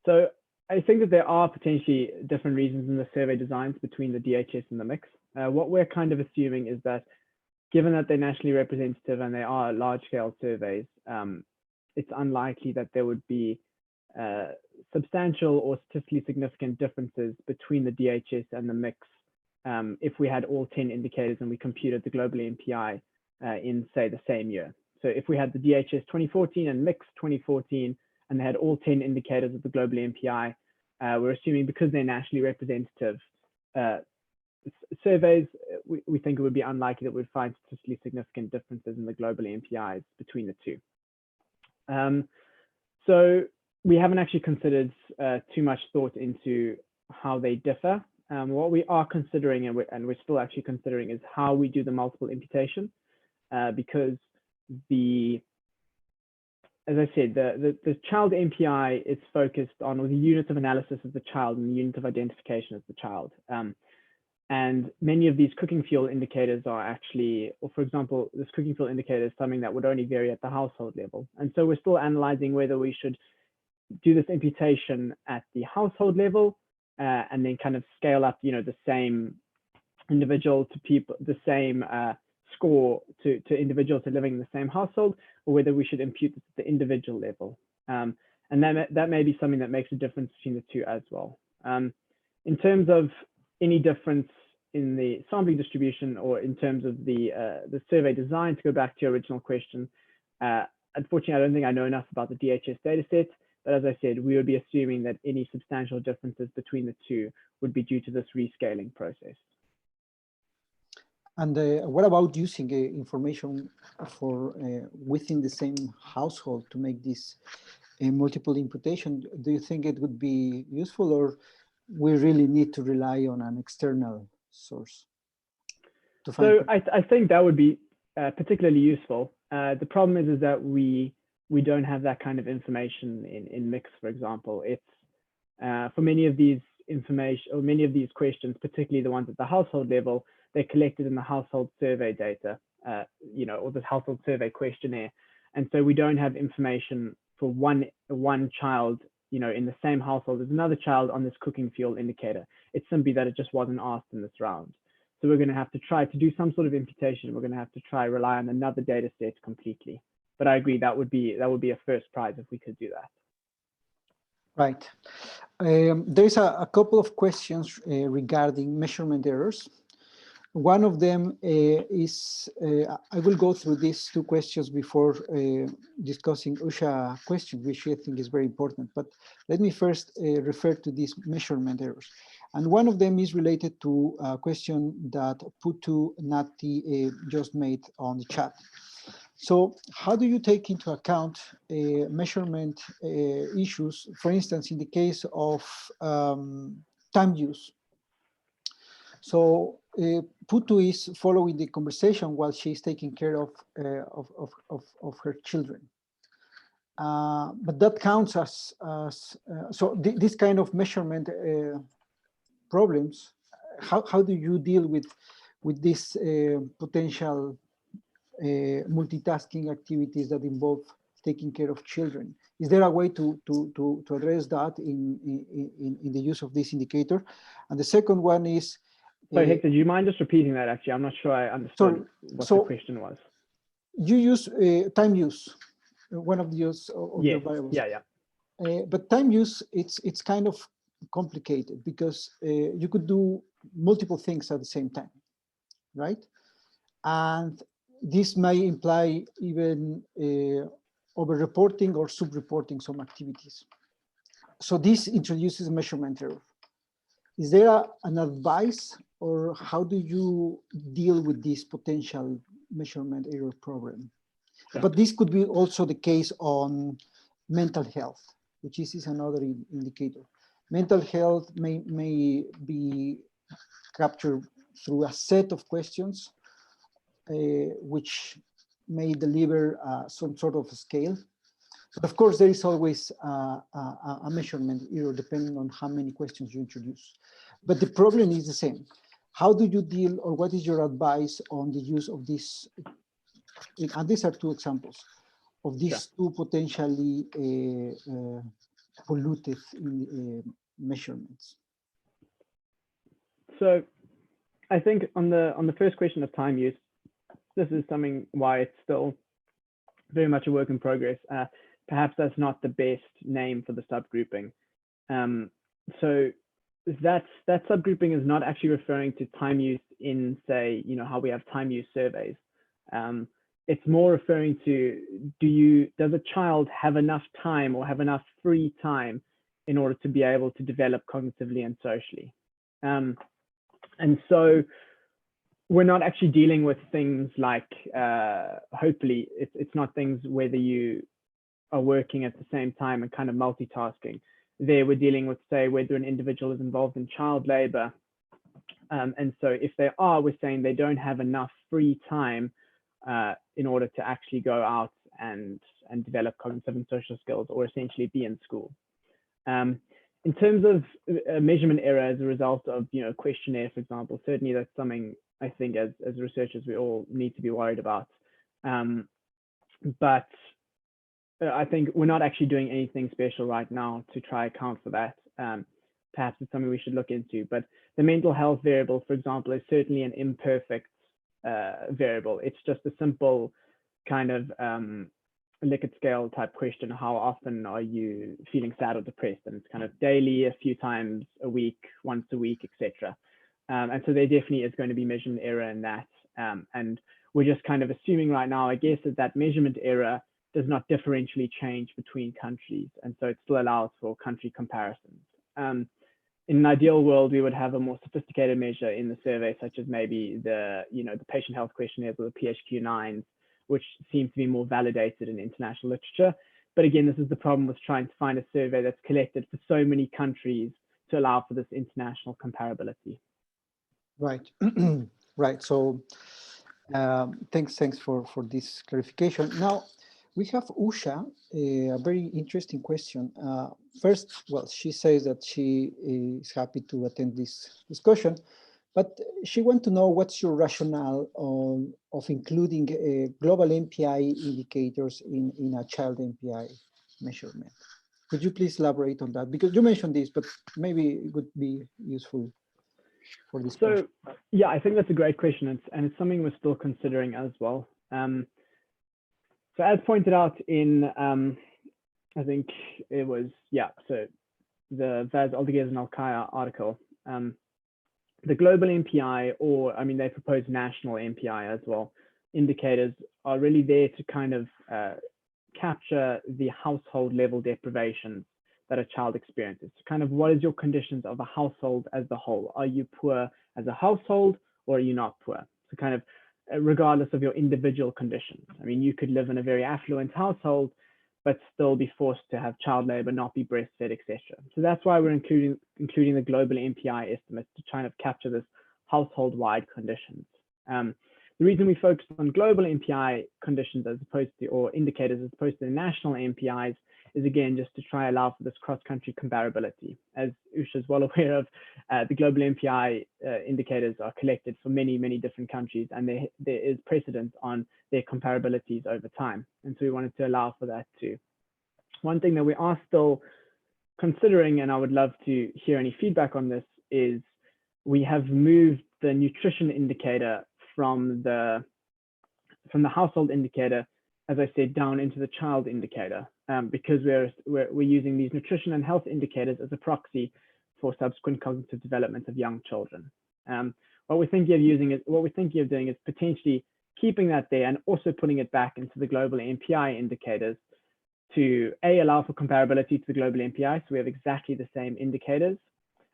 So I think that there are potentially different reasons in the survey designs between the DHS and the mix. What we're kind of assuming is that given that they're nationally representative and they are large-scale surveys, it's unlikely that there would be substantial or statistically significant differences between the DHS and the mix if we had all 10 indicators and we computed the global MPI in, say, the same year. So if we had the DHS 2014 and mix 2014, and they had all 10 indicators of the global MPI, we're assuming because they're nationally representative surveys, we think it would be unlikely that we'd find statistically significant differences in the global MPIs between the two. So we haven't actually considered too much thought into how they differ. What we are considering, and we're still actually considering, is how we do the multiple imputation, because as I said, the child MPI is focused on the unit of analysis of the child and the unit of identification of the child. And many of these cooking fuel indicators are actually, or for example, this cooking fuel indicator is something that would only vary at the household level. And so we're still analyzing whether we should do this imputation at the household level and then kind of scale up, the same individual to people, the same score to individuals who are living in the same household, or whether we should impute this at the individual level. And that may be something that makes a difference between the two as well. In terms of any difference in the sampling distribution, or in terms of the survey design, to go back to your original question, unfortunately, I don't think I know enough about the DHS dataset, but as I said, we would be assuming that any substantial differences between the two would be due to this rescaling process. And what about using information for within the same household to make this multiple imputation? Do you think it would be useful, or we really need to rely on an external source to find? So I think that would be particularly useful. The problem is that we don't have that kind of information in mix, for example. It's for many of these information, or many of these questions, particularly the ones at the household level, they're collected in the household survey data, or the household survey questionnaire. And so we don't have information for one child, in the same household as another child on this cooking fuel indicator. It's simply that it just wasn't asked in this round. So we're going to have to try to do some sort of imputation. We're going to have to rely on another data set completely. But I agree, that would be a first prize if we could do that. Right. There's a couple of questions regarding measurement errors. One of them is, I will go through these two questions before discussing OSHA question, which I think is very important. But let me first refer to these measurement errors. And one of them is related to a question that Putu Nati just made on the chat. So how do you take into account measurement issues, for instance, in the case of time use? So Putu is following the conversation while she's taking care of her children. But that counts as so this kind of measurement problems. How do you deal with this potential multitasking activities that involve taking care of children? Is there a way to address that in the use of this indicator? And the second one is, so Hector, do you mind just repeating that? Actually, I'm not sure I understood what the question was. You use time use, one of the use of your variables. Yeah. But time use, it's kind of complicated because you could do multiple things at the same time, right? And this may imply even over-reporting or sub-reporting some activities. So this introduces measurement error. Is there an advice, or how do you deal with this potential measurement error problem? Yeah. But this could be also the case on mental health, which is another indicator. Mental health may be captured through a set of questions which may deliver some sort of scale. But of course, there is always a measurement error depending on how many questions you introduce. But the problem is the same. How do you deal, or what is your advice on the use of this? And these are two examples of these two potentially polluted measurements. So I think on the first question of time use, this is something why it's still very much a work in progress. Perhaps that's not the best name for the subgrouping. So that subgrouping is not actually referring to time use in, say, how we have time use surveys. It's more referring to, does a child have enough time or have enough free time in order to be able to develop cognitively and socially? And so we're not actually dealing with things like, hopefully, it's not things whether you are working at the same time and kind of multitasking. There we're dealing with, say, whether an individual is involved in child labor. And so if they are, we're saying they don't have enough free time in order to actually go out and develop cognitive and social skills, or essentially be in school. In terms of measurement error as a result of questionnaire, for example, certainly that's something I think as researchers we all need to be worried about. But I think we're not actually doing anything special right now to try account for that. perhaps it's something we should look into. But the mental health variable, for example, is certainly an imperfect variable. It's just a simple kind of Likert scale type question. How often are you feeling sad or depressed? And it's kind of daily, a few times a week, once a week, etc. And so there definitely is going to be measurement error in that. And we're just kind of assuming right now, I guess, that measurement error does not differentially change between countries. And so it still allows for country comparisons. In an ideal world, we would have a more sophisticated measure in the survey, such as maybe the patient health questionnaires or the PHQ-9s, which seems to be more validated in international literature. But again, this is the problem with trying to find a survey that's collected for so many countries to allow for this international comparability. Right, right. So thanks for this clarification. Now we have Usha, a very interesting question. First, well, she says that she is happy to attend this discussion, but she wants to know what's your rationale of including global MPI indicators in a child MPI measurement. Could you please elaborate on that? Because you mentioned this, but maybe it would be useful for this. So yeah, I think that's a great question, and it's something we're still considering as well. So as pointed out in, I think it was, yeah, so the Vaz, Alkire, and Alkire article, the global MPI, or I mean, they propose national MPI as well, indicators are really there to kind of capture the household level deprivations that a child experiences. So kind of what is your conditions of a household as the whole? Are you poor as a household, or are you not poor? So kind of regardless of your individual conditions. I mean, you could live in a very affluent household, but still be forced to have child labor, not be breastfed, etc. So that's why we're including the global MPI estimates to try and capture this household-wide conditions. The reason we focus on global MPI conditions as opposed to, or indicators as opposed to the national MPIs, is again just to try allow for this cross-country comparability. As Usha is well aware of, the global MPI indicators are collected for many, many different countries, and there is precedent on their comparabilities over time. And so we wanted to allow for that too. One thing that we are still considering, and I would love to hear any feedback on this, is we have moved the nutrition indicator from the household indicator, as I said, down into the child indicator, because we're using these nutrition and health indicators as a proxy for subsequent cognitive development of young children. What we think of doing is potentially keeping that there and also putting it back into the global MPI indicators to allow for comparability to the global MPI, so we have exactly the same indicators,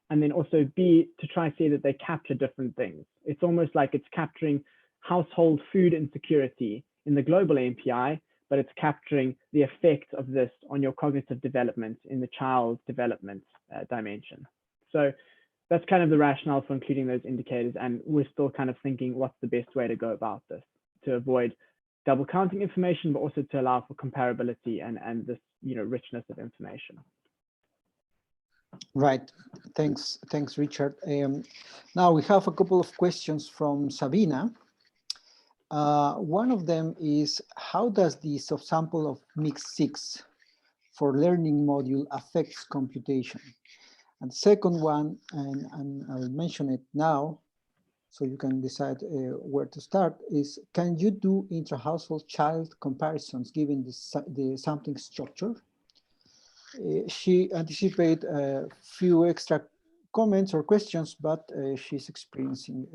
and then also B, to try and see that they capture different things. It's almost like it's capturing household food insecurity in the global MPI, but it's capturing the effect of this on your cognitive development in the child development dimension. So that's kind of the rationale for including those indicators, and we're still kind of thinking what's the best way to go about this to avoid double counting information, but also to allow for comparability and this richness of information. Right. Thanks, Richard. Now we have a couple of questions from Sabina. One of them is, how does the subsample of mix 6 for learning module affects computation? And the second one, and I'll mention it now, so you can decide where to start, is, can you do intra-household child comparisons given the sampling structure? She anticipates a few extra comments or questions, but she's experiencing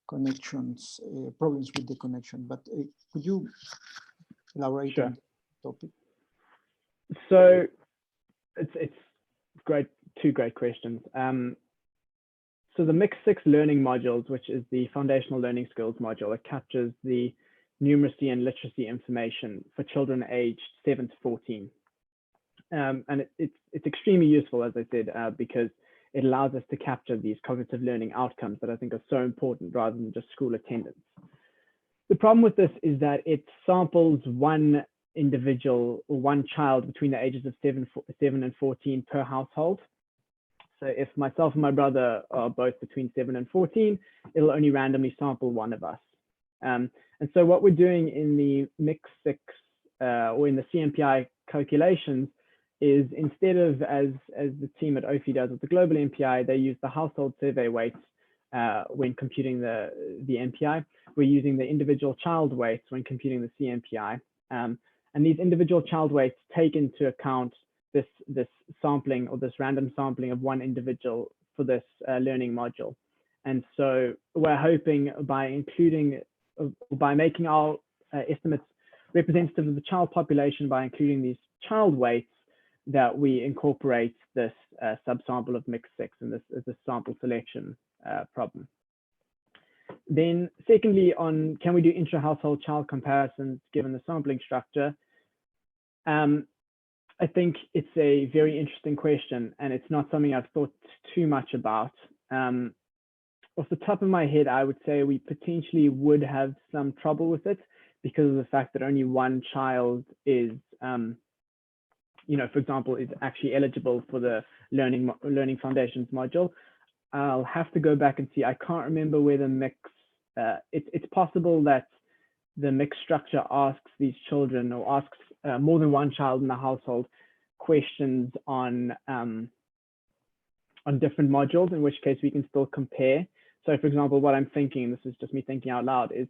connections, problems with the connection. But could you elaborate on the topic? So it's great, two great questions. So the Mix 6 learning modules, which is the foundational learning skills module, it captures the numeracy and literacy information for children aged 7 to 14. And it's extremely useful, as I said, because it allows us to capture these cognitive learning outcomes that I think are so important rather than just school attendance. The problem with this is that it samples one individual or one child between the ages of 7 and 14 per household. So if myself and my brother are both between 7 and 14, it'll only randomly sample one of us. And so what we're doing in the Mix 6 or in the C-MPI calculations is instead of, as the team at OPHI does with the global MPI, they use the household survey weights when computing the MPI. We're using the individual child weights when computing the C-MPI. And these individual child weights take into account this sampling, or this random sampling of one individual for this learning module. And so we're hoping by making our estimates representative of the child population, by including these child weights, that we incorporate this subsample of mixed sex in this as a sample selection problem. Then secondly, on can we do intra-household child comparisons given the sampling structure? I think it's a very interesting question, and it's not something I've thought too much about. Off the top of my head, I would say we potentially would have some trouble with it because of the fact that only one child is, for example, is actually eligible for the learning foundations module. I'll have to go back and see. I can't remember where the mix, it's possible that the mix structure asks these children, or asks more than one child in the household questions on different modules, in which case we can still compare. So for example, what I'm thinking, and this is just me thinking out loud, is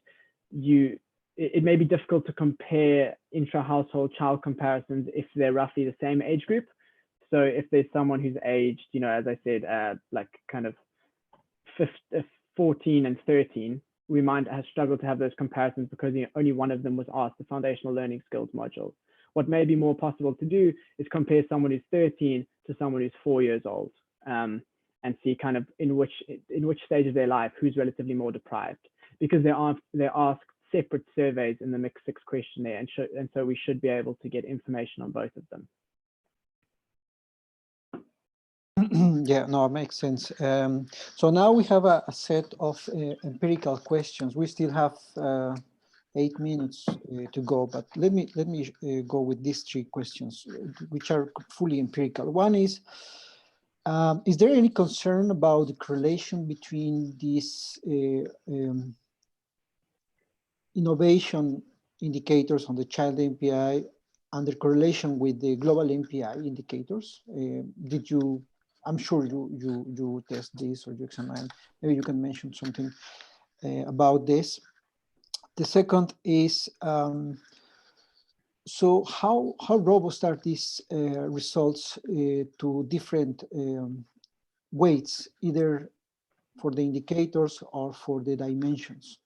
it may be difficult to compare intra-household child comparisons if they're roughly the same age group. So if there's someone who's aged, as I said, like kind of 14 and 13, we might have struggled to have those comparisons because only one of them was asked the foundational learning skills module. What may be more possible to do is compare someone who's 13 to someone who's 4 years old, and see kind of in which stage of their life who's relatively more deprived, because they're asked separate surveys in the mixed six questionnaire, and so we should be able to get information on both of them. Yeah, no, it makes sense. So now we have a set of empirical questions. We still have 8 minutes to go, but let me go with these 3 questions, which are fully empirical. One is there any concern about the correlation between these innovation indicators on the child MPI and the correlation with the global MPI indicators? I'm sure you test this or you examine. Maybe you can mention something about this. The second is, so how robust are these results to different weights, either for the indicators or for the dimensions?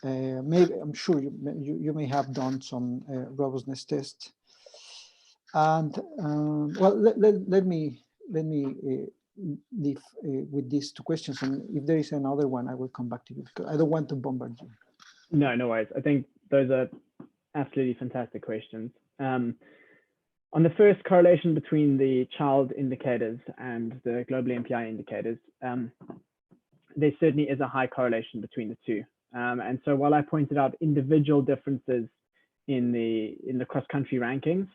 Maybe, I'm sure you may have done some robustness tests. And well, let me leave with these 2 questions, and if there is another one, I will come back to you because I don't want to bombard you. No worries. I think those are absolutely fantastic questions. On the first, correlation between the child indicators and the global MPI indicators, there certainly is a high correlation between the two. And so while I pointed out individual differences in the cross-country rankings,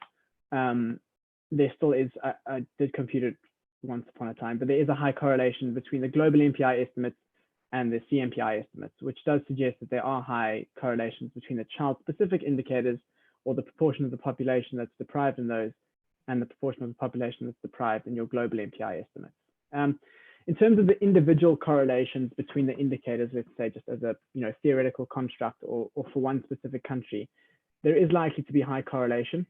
there still is, I did compute it once upon a time, but there is a high correlation between the global MPI estimates and the C-MPI estimates, which does suggest that there are high correlations between the child-specific indicators, or the proportion of the population that's deprived in those, and the proportion of the population that's deprived in your global MPI estimates. In terms of the individual correlations between the indicators, let's say just as a theoretical construct, or for one specific country, there is likely to be high correlation.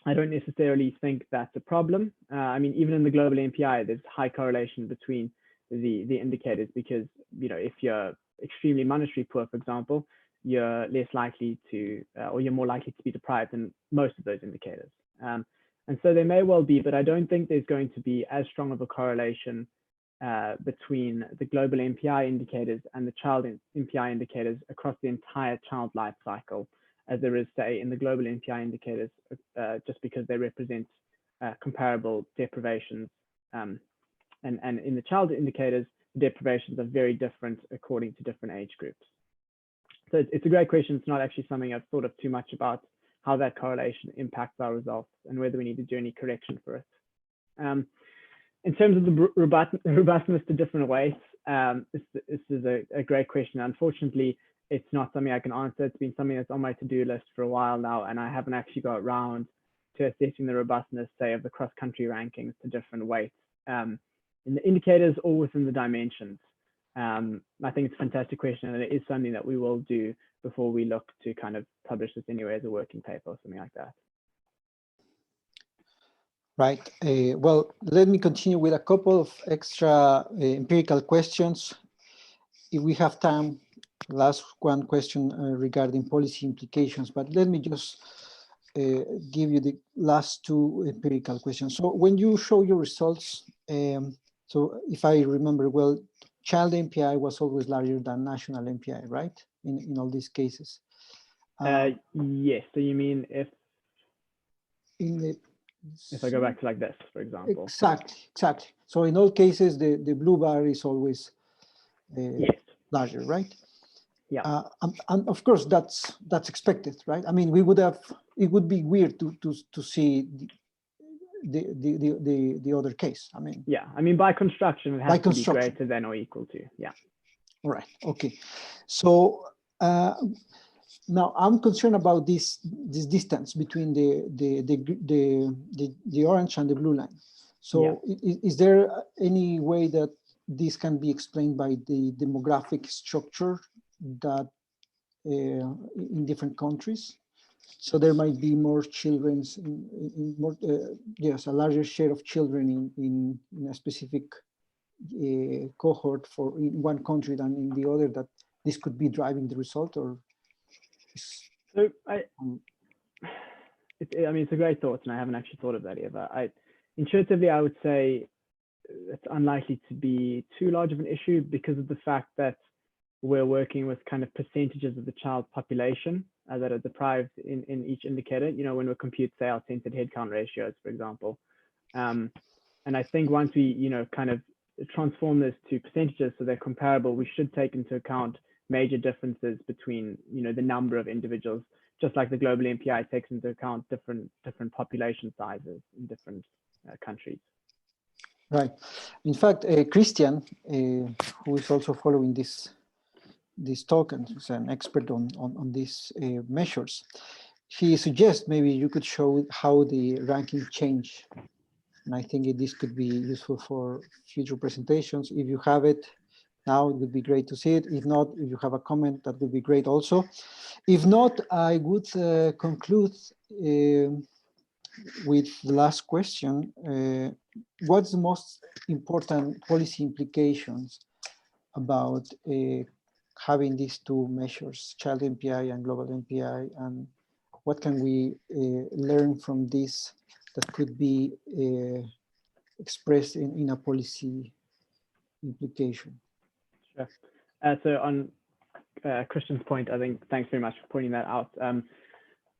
I don't necessarily think that's a problem. I mean, even in the global MPI, there's high correlation between the indicators, because if you're extremely monetary poor, for example, you're less likely to, or you're more likely to be deprived in most of those indicators. And so there may well be, but I don't think there's going to be as strong of a correlation between the global MPI indicators and the child MPI indicators across the entire child life cycle, as there is, say, in the global MPI indicators, just because they represent comparable deprivations. And in the child indicators, the deprivations are very different according to different age groups. So it's a great question. It's not actually something I've thought of too much about, how that correlation impacts our results and whether we need to do any correction for it. In terms of the robustness to different weights, this is a great question. Unfortunately, it's not something I can answer. It's been something that's on my to-do list for a while now, and I haven't actually got around to assessing the robustness, say, of the cross-country rankings to different weights in the indicators or within the dimensions? I think it's a fantastic question, and it is something that we will do before we look to kind of publish this anyway as a working paper or something like that. Right. Well, let me continue with a couple of extra empirical questions. If we have time, last one question regarding policy implications, but let me just give you the last two empirical questions. So when you show your results, so if I remember well, child MPI was always larger than national MPI, right? In all these cases. Yes. So you mean if I go back to like this, for example? Exactly. So in all cases, the blue bar is always yes. larger, right? Yeah. And of course, that's expected, right? I mean, it would be weird to see the other case. I mean, yeah. I mean, by construction, it has to be greater than or equal to. Yeah. All right. Okay. So now I'm concerned about this distance between the orange and the blue line. So is there any way that this can be explained by the demographic structure that in different countries? So there might be more children, yes, a larger share of children in a specific cohort for in one country than in the other, that this could be driving the result, or? So I mean, it's a great thought, and I haven't actually thought of that either. Intuitively, I would say it's unlikely to be too large of an issue because of the fact that we're working with kind of percentages of the child population that are deprived in each indicator, you know, when we compute, say, our censored headcount ratios, for example. And I think once we, you know, kind of transform this to percentages so they're comparable, we should take into account major differences between, you know, the number of individuals, just like the global MPI takes into account different population sizes in different countries. Right. In fact, Christian, who is also following this talk and is an expert on these measures, he suggests maybe you could show how the ranking change. And I think this could be useful for future presentations. If you have it now, it would be great to see it. If not, if you have a comment, that would be great also. If not, I would conclude with the last question. What's the most important policy implications about having these two measures, child MPI and global MPI, and what can we learn from this that could be expressed in a policy implication? Sure. So on Christian's point, I think thanks very much for pointing that out.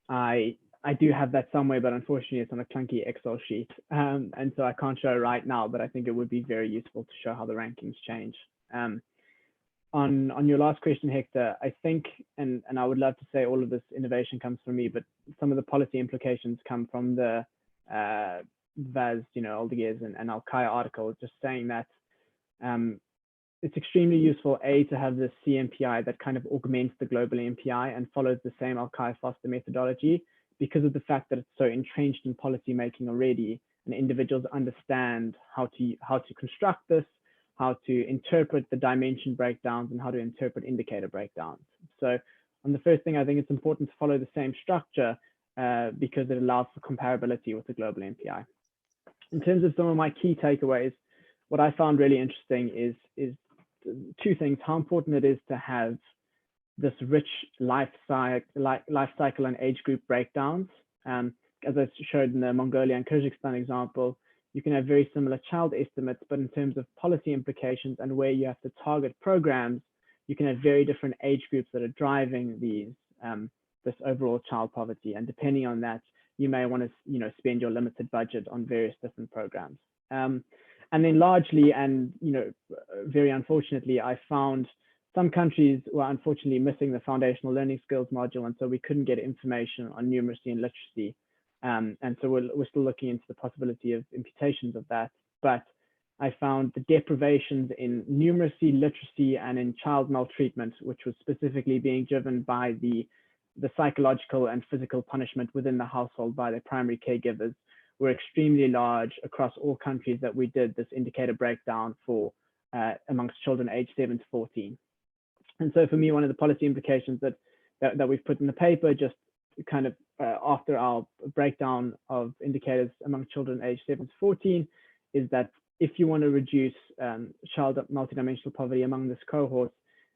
I do have that somewhere, but unfortunately it's on a clunky Excel sheet. And so I can't show it right now, but I think it would be very useful to show how the rankings change. On your last question, Hector, I think, and I would love to say all of this innovation comes from me, but some of the policy implications come from the Vaz, you know, Alkire and Alkire article, just saying that it's extremely useful, A, to have this C-MPI that kind of augments the global MPI and follows the same Alkire-Foster methodology, because of the fact that it's so entrenched in policy making already, and individuals understand how to construct this, how to interpret the dimension breakdowns, and how to interpret indicator breakdowns. So on the first thing, I think it's important to follow the same structure because it allows for comparability with the global MPI. In terms of some of my key takeaways, what I found really interesting is two things: how important it is to have this rich life cycle and age group breakdowns. As I showed in the Mongolia and Kyrgyzstan example, you can have very similar child estimates, but in terms of policy implications and where you have to target programs, you can have very different age groups that are driving these this overall child poverty. And depending on that, you may want to, you know, spend your limited budget on various different programs. And then largely, and you know, very unfortunately, I found some countries were unfortunately missing the foundational learning skills module, and so we couldn't get information on numeracy and literacy. And so we're still looking into the possibility of imputations of that. But I found the deprivations in numeracy, literacy, and in child maltreatment, which was specifically being driven by the the psychological and physical punishment within the household by their primary caregivers were extremely large across all countries that we did this indicator breakdown for amongst children aged 7 to 14. And so for me, one of the policy implications that we've put in the paper, just kind of after our breakdown of indicators among children aged 7 to 14, is that if you want to reduce child multidimensional poverty among this cohort,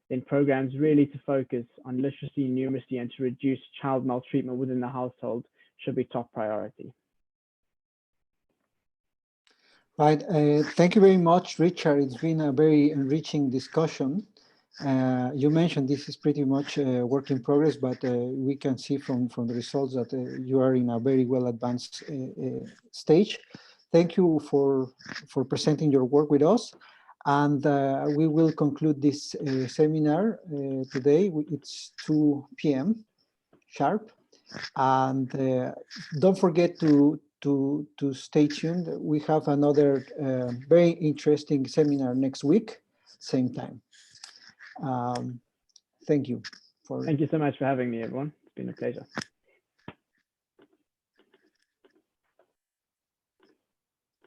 then programs really to focus on literacy, numeracy, and to reduce child maltreatment within the household should be top priority. Right. Thank you very much, Richard. It's been a very enriching discussion. You mentioned this is pretty much a work in progress, but we can see from the results that you are in a very well advanced stage. Thank you for presenting your work with us. And we will conclude this seminar today. It's 2 p.m. sharp. And don't forget to stay tuned. We have another very interesting seminar next week, same time. Thank you. Thank you so much for having me, everyone. It's been a pleasure.